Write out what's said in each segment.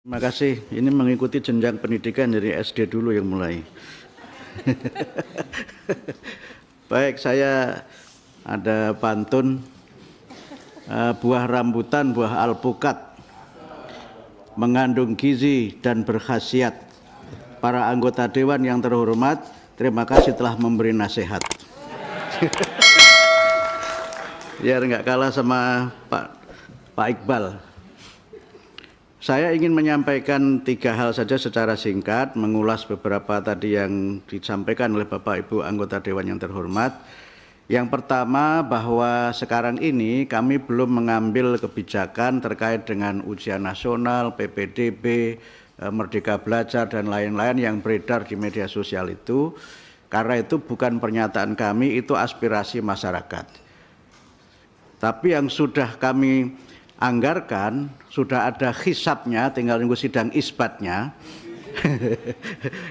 Terima kasih. Ini mengikuti jenjang pendidikan dari SD dulu yang mulai. Baik, saya ada pantun. Buah rambutan, buah alpukat, mengandung gizi dan berkhasiat. Para anggota Dewan yang terhormat, terima kasih telah memberi nasihat. Biar nggak kalah sama Pak Iqbal. Saya ingin menyampaikan 3 hal saja secara singkat, mengulas beberapa tadi yang disampaikan oleh Bapak Ibu anggota Dewan yang terhormat. Yang pertama, bahwa sekarang ini kami belum mengambil kebijakan terkait dengan ujian nasional, PPDB, Merdeka Belajar, dan lain-lain yang beredar di media sosial itu. Karena itu bukan pernyataan kami, itu aspirasi masyarakat. Tapi yang sudah kami anggarkan, sudah ada hisabnya, tinggal nunggu sidang isbatnya.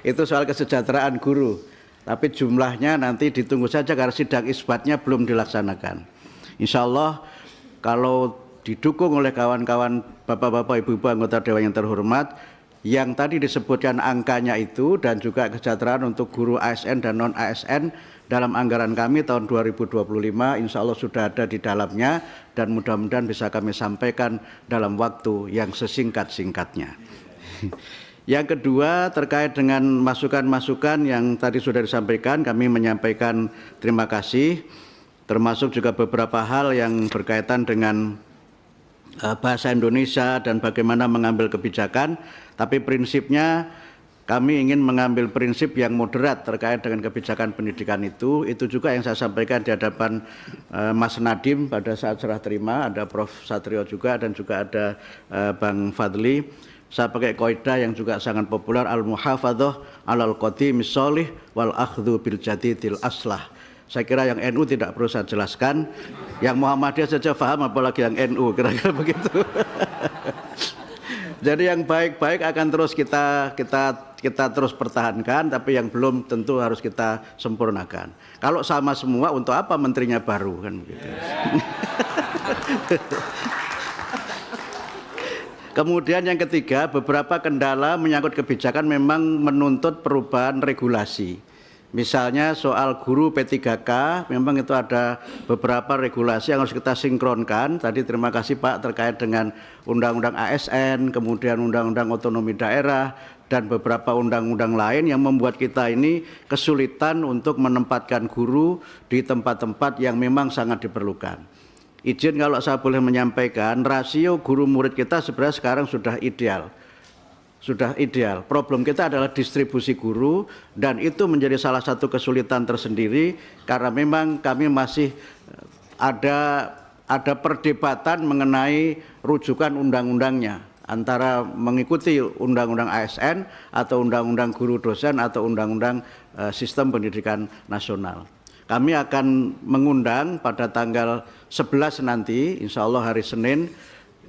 Itu soal kesejahteraan guru. Tapi jumlahnya nanti ditunggu saja karena sidang isbatnya belum dilaksanakan. Insya Allah kalau didukung oleh kawan-kawan bapak-bapak, ibu-ibu anggota Dewan yang terhormat, yang tadi disebutkan angkanya itu dan juga kesejahteraan untuk guru ASN dan non-ASN dalam anggaran kami tahun 2025 insya Allah sudah ada di dalamnya dan mudah-mudahan bisa kami sampaikan dalam waktu yang sesingkat-singkatnya. Yang kedua, terkait dengan masukan-masukan yang tadi sudah disampaikan, kami menyampaikan terima kasih, termasuk juga beberapa hal yang berkaitan dengan bahasa Indonesia dan bagaimana mengambil kebijakan, tapi prinsipnya kami ingin mengambil prinsip yang moderat terkait dengan kebijakan pendidikan itu juga yang saya sampaikan di hadapan Mas Nadiem pada saat serah terima, ada Prof. Satrio juga dan juga ada Bang Fadli. Saya pakai kaidah yang juga sangat populer, al-muhafadzah alal qadimis sholih wal akhdhu bil jadidil aslah. Saya kira yang NU tidak perlu saya jelaskan, yang Muhammadiyah saja paham apalagi yang NU, kira-kira begitu. Jadi yang baik-baik akan terus kita terus pertahankan, tapi yang belum tentu harus kita sempurnakan. Kalau sama semua, untuk apa menterinya baru, kan begitu. Kemudian yang ketiga, beberapa kendala menyangkut kebijakan memang menuntut perubahan regulasi. Misalnya soal guru P3K, memang itu ada beberapa regulasi yang harus kita sinkronkan. Tadi terima kasih Pak terkait dengan Undang-Undang ASN, kemudian Undang-Undang Otonomi Daerah, dan beberapa undang-undang lain yang membuat kita ini kesulitan untuk menempatkan guru di tempat-tempat yang memang sangat diperlukan. Izin kalau saya boleh menyampaikan, rasio guru murid kita sebenarnya sekarang sudah ideal. Sudah ideal. Problem kita adalah distribusi guru dan itu menjadi salah satu kesulitan tersendiri karena memang kami masih ada perdebatan mengenai rujukan undang-undangnya antara mengikuti undang-undang ASN atau undang-undang guru dosen atau undang-undang sistem pendidikan nasional. Kami akan mengundang pada tanggal 11 nanti, insya Allah hari Senin,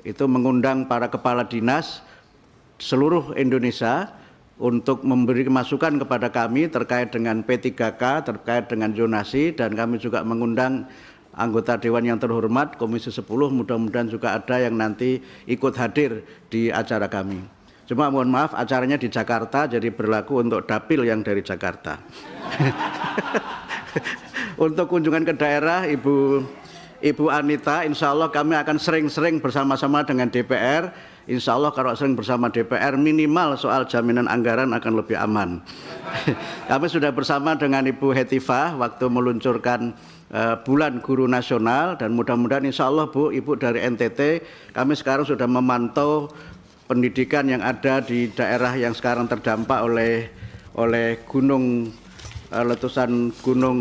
itu mengundang para kepala dinas seluruh Indonesia untuk memberi masukan kepada kami terkait dengan P3K, terkait dengan zonasi, dan kami juga mengundang anggota Dewan yang terhormat, Komisi 10, mudah-mudahan juga ada yang nanti ikut hadir di acara kami. Cuma mohon maaf, acaranya di Jakarta, jadi berlaku untuk dapil yang dari Jakarta. Untuk kunjungan ke daerah, Ibu Anita, insya Allah kami akan sering-sering bersama-sama dengan DPR. Insya Allah kalau sering bersama DPR, minimal soal jaminan anggaran akan lebih aman. Kami sudah bersama dengan Ibu Hetifah waktu meluncurkan Bulan Guru Nasional, dan mudah-mudahan insya Allah Bu, Ibu dari NTT, kami sekarang sudah memantau pendidikan yang ada di daerah yang sekarang terdampak oleh letusan gunung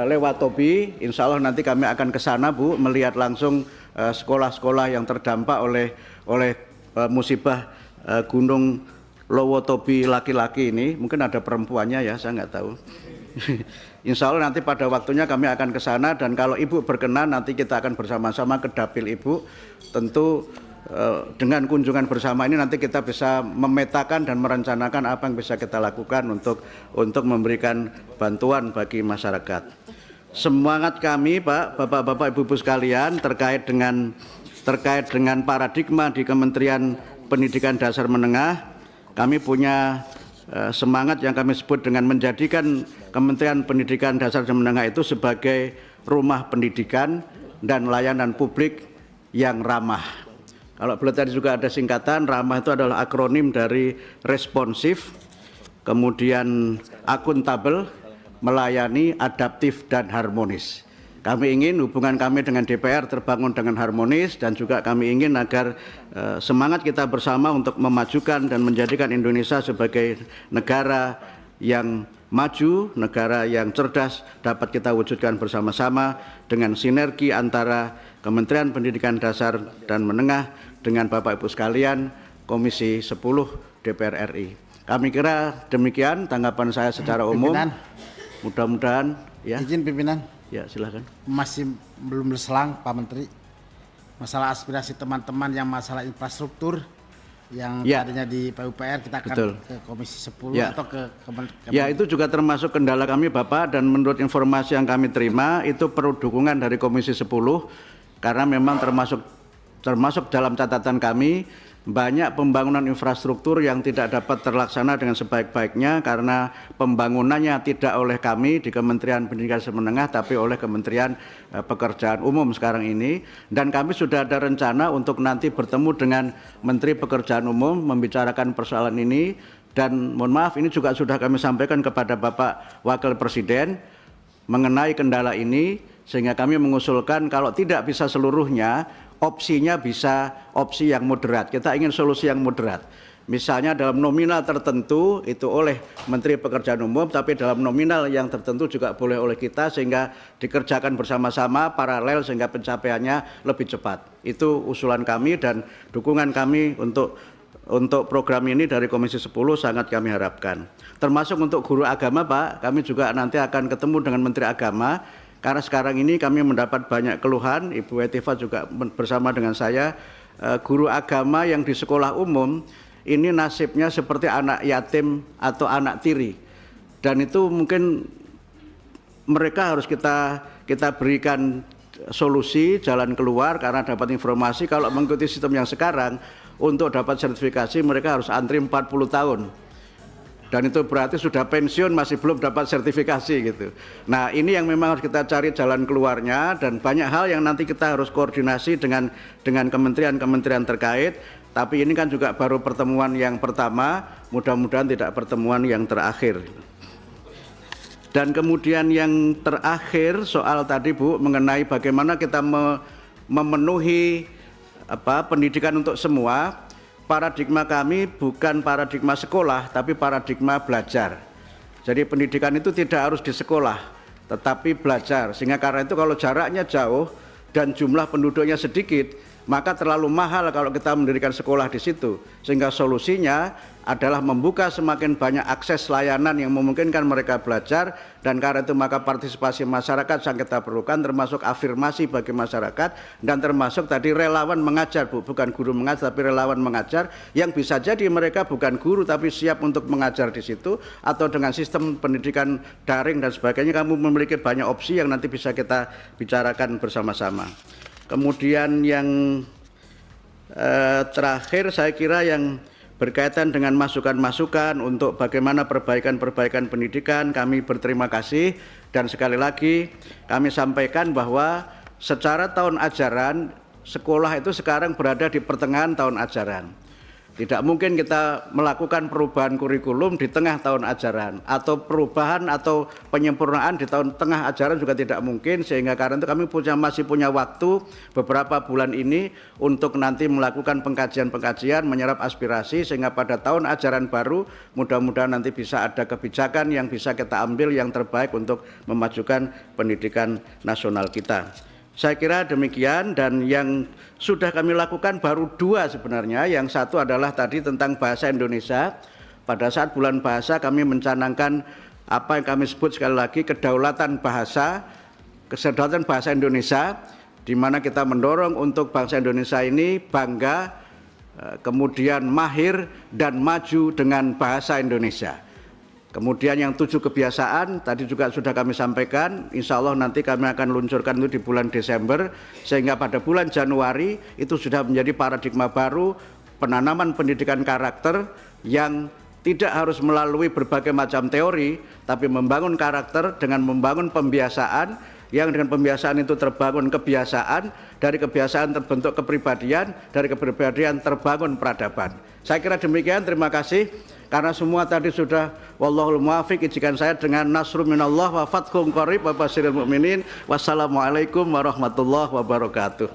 Lewatobi. Insya Allah nanti kami akan ke sana Bu, melihat langsung sekolah-sekolah yang terdampak oleh musibah gunung Lewatobi laki-laki ini. Mungkin ada perempuannya ya, saya nggak tahu. Insya Allah nanti pada waktunya kami akan ke sana, dan kalau Ibu berkenan nanti kita akan bersama-sama ke dapil Ibu. Tentu dengan kunjungan bersama ini nanti kita bisa memetakan dan merencanakan apa yang bisa kita lakukan untuk memberikan bantuan bagi masyarakat. Semangat kami Pak, Bapak-bapak, Ibu-ibu sekalian terkait dengan paradigma di Kementerian pendidikan dasar menengah, kami punya semangat yang kami sebut dengan menjadikan Kementerian Pendidikan Dasar dan Menengah itu sebagai rumah pendidikan dan layanan publik yang ramah. Kalau boleh tadi juga ada singkatan, ramah itu adalah akronim dari responsif, kemudian akuntabel, melayani, adaptif, dan harmonis. Kami ingin hubungan kami dengan DPR terbangun dengan harmonis, dan juga kami ingin agar semangat kita bersama untuk memajukan dan menjadikan Indonesia sebagai negara yang maju, negara yang cerdas dapat kita wujudkan bersama-sama dengan sinergi antara Kementerian Pendidikan Dasar dan Menengah dengan Bapak Ibu sekalian Komisi 10 DPR RI. Kami kira demikian tanggapan saya secara umum. Mudah-mudahan ya. Izin pimpinan. Ya, silakan. Masih belum berselang Pak Menteri. Masalah aspirasi teman-teman yang masalah infrastruktur yang tadinya di PUPR kita akan ke Komisi 10 atau ke Ya, itu juga termasuk kendala kami Bapak, dan menurut informasi yang kami terima itu perlu dukungan dari Komisi 10 karena memang termasuk dalam catatan kami banyak pembangunan infrastruktur yang tidak dapat terlaksana dengan sebaik-baiknya karena pembangunannya tidak oleh kami di Kementerian Pendidikan Dasar Menengah tapi oleh Kementerian Pekerjaan Umum sekarang ini, dan kami sudah ada rencana untuk nanti bertemu dengan Menteri Pekerjaan Umum membicarakan persoalan ini, dan mohon maaf ini juga sudah kami sampaikan kepada Bapak Wakil Presiden mengenai kendala ini, sehingga kami mengusulkan kalau tidak bisa seluruhnya, opsinya bisa opsi yang moderat. Kita ingin solusi yang moderat. Misalnya dalam nominal tertentu itu oleh Menteri Pekerjaan Umum, tapi dalam nominal yang tertentu juga boleh oleh kita, sehingga dikerjakan bersama-sama paralel sehingga pencapaiannya lebih cepat. Itu usulan kami dan dukungan kami untuk program ini dari Komisi 10 sangat kami harapkan. Termasuk untuk guru agama Pak, kami juga nanti akan ketemu dengan Menteri Agama. Karena sekarang ini kami mendapat banyak keluhan, Ibu Etiva juga bersama dengan saya, guru agama yang di sekolah umum ini nasibnya seperti anak yatim atau anak tiri. Dan itu mungkin mereka harus kita berikan solusi, jalan keluar, karena dapat informasi kalau mengikuti sistem yang sekarang, untuk dapat sertifikasi mereka harus antri 40 tahun. Dan itu berarti sudah pensiun masih belum dapat sertifikasi gitu. Nah, ini yang memang harus kita cari jalan keluarnya, dan banyak hal yang nanti kita harus koordinasi dengan kementerian-kementerian terkait. Tapi ini kan juga baru pertemuan yang pertama, mudah-mudahan tidak pertemuan yang terakhir. Dan kemudian yang terakhir soal tadi Bu mengenai bagaimana kita memenuhi pendidikan untuk semua. Paradigma kami bukan paradigma sekolah, tapi paradigma belajar. Jadi pendidikan itu tidak harus di sekolah, tetapi belajar. Sehingga karena itu kalau jaraknya jauh dan jumlah penduduknya sedikit, maka terlalu mahal kalau kita mendirikan sekolah di situ. Sehingga solusinya adalah membuka semakin banyak akses layanan yang memungkinkan mereka belajar, dan karena itu maka partisipasi masyarakat yang kita perlukan, termasuk afirmasi bagi masyarakat, dan termasuk tadi relawan mengajar Bu, bukan guru mengajar tapi relawan mengajar, yang bisa jadi mereka bukan guru tapi siap untuk mengajar di situ, atau dengan sistem pendidikan daring dan sebagainya. Kamu memiliki banyak opsi yang nanti bisa kita bicarakan bersama-sama. Kemudian yang terakhir saya kira yang berkaitan dengan masukan-masukan untuk bagaimana perbaikan-perbaikan pendidikan, kami berterima kasih, dan sekali lagi kami sampaikan bahwa secara tahun ajaran sekolah itu sekarang berada di pertengahan tahun ajaran. Tidak mungkin kita melakukan perubahan kurikulum di tengah tahun ajaran, atau perubahan atau penyempurnaan di tengah ajaran juga tidak mungkin, sehingga karena itu kami masih punya waktu beberapa bulan ini untuk nanti melakukan pengkajian-pengkajian, menyerap aspirasi, sehingga pada tahun ajaran baru mudah-mudahan nanti bisa ada kebijakan yang bisa kita ambil yang terbaik untuk memajukan pendidikan nasional kita. Saya kira demikian, dan yang sudah kami lakukan baru dua sebenarnya. Yang satu adalah tadi tentang bahasa Indonesia. Pada saat bulan bahasa kami mencanangkan apa yang kami sebut sekali lagi kedaulatan bahasa Indonesia, di mana kita mendorong untuk bangsa Indonesia ini bangga, kemudian mahir dan maju dengan bahasa Indonesia. Kemudian yang 7 kebiasaan tadi juga sudah kami sampaikan, insya Allah nanti kami akan luncurkan itu di bulan Desember, sehingga pada bulan Januari itu sudah menjadi paradigma baru penanaman pendidikan karakter yang tidak harus melalui berbagai macam teori, tapi membangun karakter dengan membangun pembiasaan, yang dengan pembiasaan itu terbangun kebiasaan, dari kebiasaan terbentuk kepribadian, dari kepribadian terbangun peradaban. Saya kira demikian, terima kasih. Karena semua tadi sudah wallahul muwaffiq, izinkan saya dengan nasrun minallah wa fathun qarib wa basyiril mu'minin. Wassalamualaikum warahmatullahi wabarakatuh.